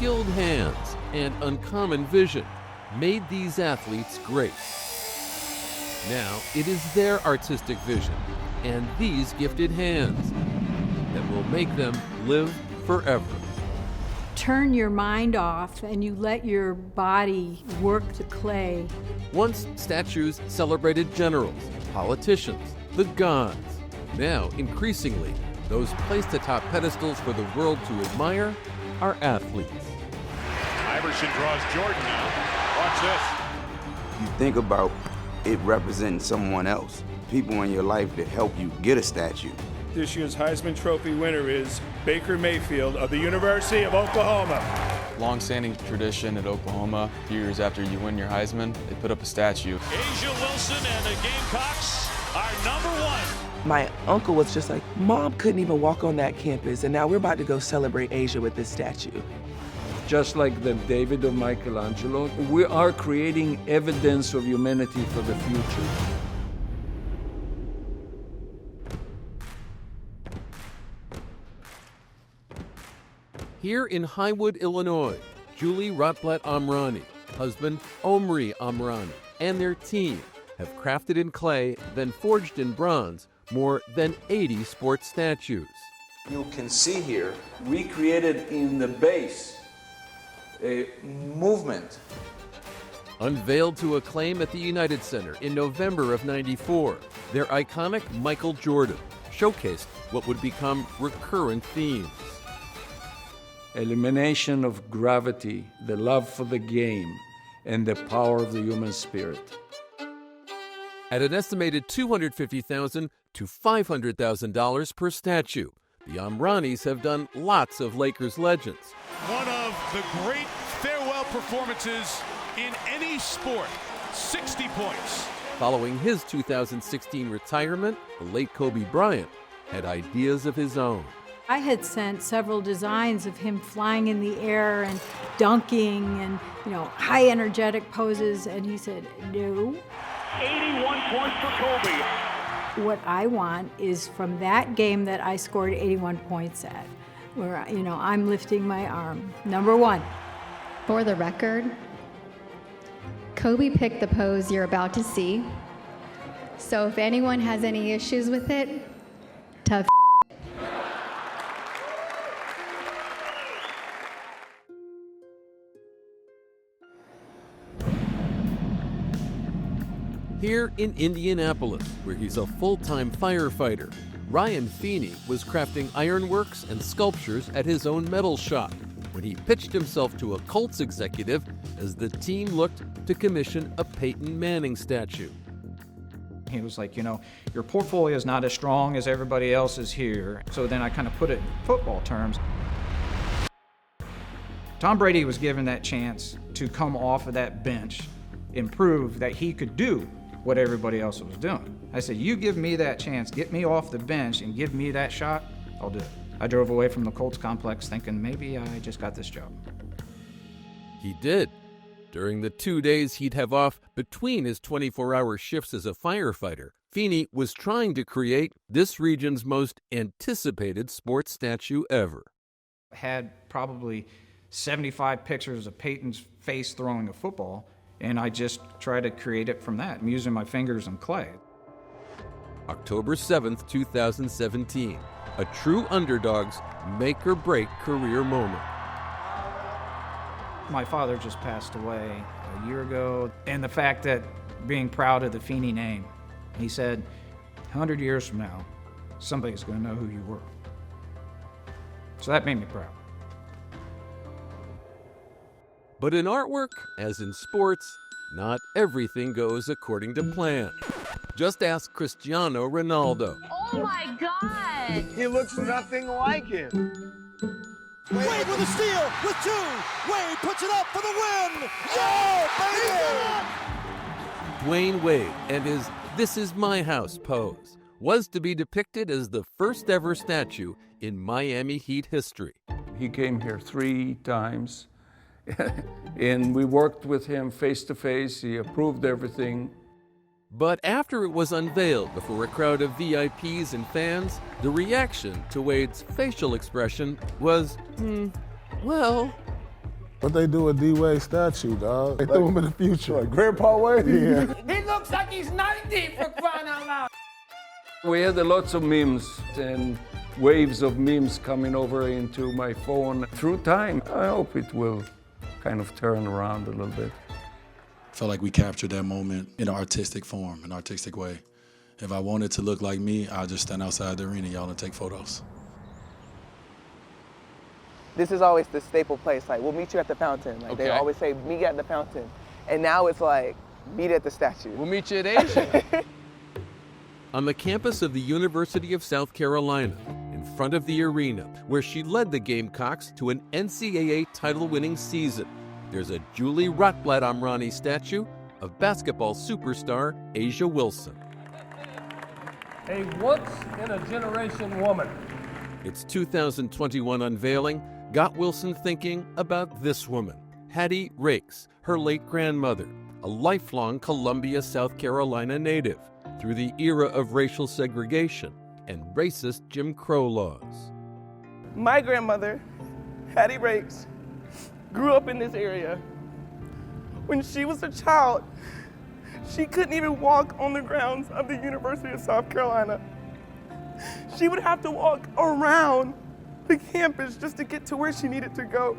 skilled hands and uncommon vision made these athletes great. Now it is their artistic vision and these gifted hands that will make them live forever. Turn your mind off and you let your body work the clay. Once statues celebrated generals, politicians, the gods. Now, increasingly, those placed atop pedestals for the world to admire are athletes. Iverson draws Jordan now. Watch this. You think about it representing someone else, people in your life that help you get a statue. This year's Heisman Trophy winner is Baker Mayfield of the University of Oklahoma. Long-standing tradition at Oklahoma, a few years after you win your Heisman, they put up a statue. Asia Wilson and the Gamecocks are #1. My uncle was just like, Mom couldn't even walk on that campus, and now we're about to go celebrate Asia with this statue. Just like the David of Michelangelo, we are creating evidence of humanity for the future. Here in Highwood, Illinois, Julie Rotblatt Amrani, husband Omri Amrani, and their team have crafted in clay, then forged in bronze, more than 80 sports statues. You can see here, recreated in the base, a movement. Unveiled to acclaim at the United Center in November of '94, their iconic Michael Jordan showcased what would become recurrent themes. Elimination of gravity, the love for the game, and the power of the human spirit. At an estimated $250,000 to $500,000 per statue, the Amranis have done lots of Lakers legends. One of the great farewell performances in any sport. 60 points. Following his 2016 retirement, the late Kobe Bryant had ideas of his own. I had sent several designs of him flying in the air and dunking and, high energetic poses, and he said, no. 81 points for Kobe. What I want is from that game that I scored 81 points at, where, I'm lifting my arm. #1. For the record, Kobe picked the pose you're about to see. So if anyone has any issues with it, tough. Here in Indianapolis, where he's a full-time firefighter, Ryan Feeney was crafting ironworks and sculptures at his own metal shop when he pitched himself to a Colts executive as the team looked to commission a Peyton Manning statue. He was like, your portfolio is not as strong as everybody else's here. So then I kind of put it in football terms. Tom Brady was given that chance to come off of that bench and prove that he could do what everybody else was doing. I said, you give me that chance, get me off the bench and give me that shot, I'll do it. I drove away from the Colts complex thinking maybe I just got this job. He did. During the 2 days he'd have off between his 24-hour shifts as a firefighter, Feeney was trying to create this region's most anticipated sports statue ever. I had probably 75 pictures of Peyton's face throwing a football, and I just tried to create it from that, using my fingers and clay. October 7th, 2017, a true underdog's make-or-break career moment. My father just passed away a year ago, and the fact that being proud of the Feeney name, he said, 100 years from now, somebody's going to know who you were. So that made me proud. But in artwork, as in sports, not everything goes according to plan. Just ask Cristiano Ronaldo. Oh my God! He looks nothing like him. Wade with a steal, with 2. Wade puts it up for the win. Yeah, baby! Dwayne Wade and his "This is my house" pose was to be depicted as the first ever statue in Miami Heat history. He came here 3 times. And we worked with him face to face. He approved everything. But after it was unveiled before a crowd of VIPs and fans, the reaction to Wade's facial expression was, well, What they do with D-Wade statue, dog? They threw him in the future. Like Grandpa Wade? Yeah. He looks like he's 90 for crying out loud. We had lots of memes and waves of memes coming over into my phone through time. I hope it will kind of turn around a little bit. I felt like we captured that moment in an artistic form, an artistic way. If I wanted to look like me, I'll just stand outside the arena, y'all, and take photos. This is always the staple place, like, we'll meet you at the fountain. Like, they always say, meet at the fountain. And now it's like, meet at the statue. We'll meet you at Asia. On the campus of the University of South Carolina, in front of the arena, where she led the Gamecocks to an NCAA title-winning season, there's a Julie Rotblatt Amrani statue of basketball superstar Asia Wilson. A once-in-a-generation woman. Its 2021 unveiling got Wilson thinking about this woman, Hattie Rakes, her late grandmother, a lifelong Columbia, South Carolina native, through the era of racial segregation and racist Jim Crow laws. My grandmother, Hattie Rakes, grew up in this area. When she was a child, she couldn't even walk on the grounds of the University of South Carolina. She would have to walk around the campus just to get to where she needed to go.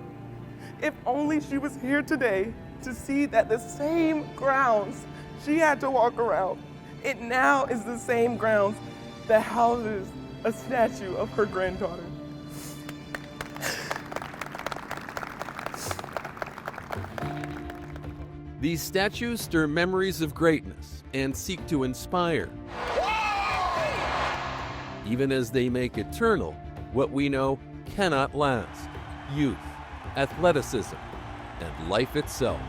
If only she was here today to see that the same grounds she had to walk around, it now is the same grounds that houses a statue of her granddaughter. These statues stir memories of greatness and seek to inspire, even as they make eternal what we know cannot last: youth, athleticism, and life itself.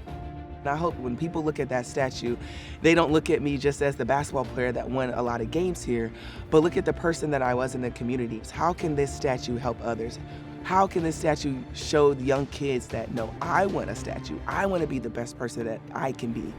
And I hope when people look at that statue, they don't look at me just as the basketball player that won a lot of games here, but look at the person that I was in the community. How can this statue help others? How can this statue show the young kids that, no, I want a statue. I want to be the best person that I can be.